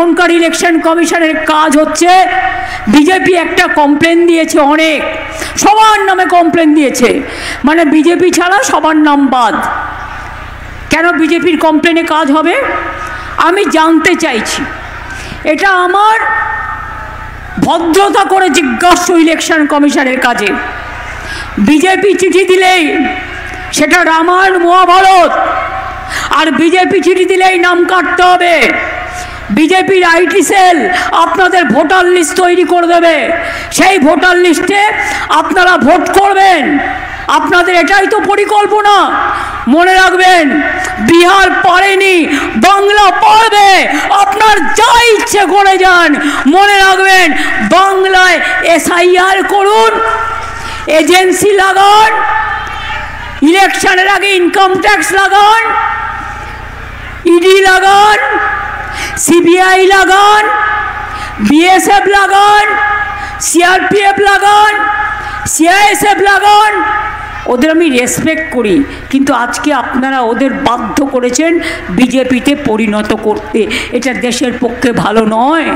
এখনকার ইলেকশন কমিশনের কাজ হচ্ছে, বিজেপি একটা কমপ্লেন দিয়েছে, অনেক সবার নামে কমপ্লেন দিয়েছে, মানে বিজেপি ছাড়া সবার নাম বাদ। কেন বিজেপির কমপ্লেনে কাজ হবে আমি জানতে চাইছি। এটা আমার ভদ্রতা করে জিজ্ঞাসা ইলেকশন কমিশনের কাজে। বিজেপি চিঠি দিলেই সেটা রামায়ণ মহাভারত, আর বিজেপি চিঠি দিলেই নাম কাটতে হবে। বিজেপির আইটি সেল আপনাদের ভোটার লিস্ট তৈরি করে দেবে, সেই ভোটার লিস্টে আপনারা ভোট করবেন। আপনাদের এটাই তো পরিকল্পনা। মনে রাখবেন, বিহার পারেনি, বাংলা পারবে। আপনার যা ইচ্ছে করে যান, মনে রাখবেন বাংলায় এসআইআর করুন, এজেন্সি লাগান, ইলেকশনের আগে ইনকাম ট্যাক্স লাগান, ইডি লাগান, সিবিআই লাগান, বিএসএফ লাগান, সিআরপিএফ লাগান, সিআইএসএফ লাগান। ওদের আমি রেসপেক্ট করি, কিন্তু আজকে আপনারা ওদের বাধ্য করেছেন বিজেপিতে পরিণত করতে। এটা দেশের পক্ষে ভালো নয়।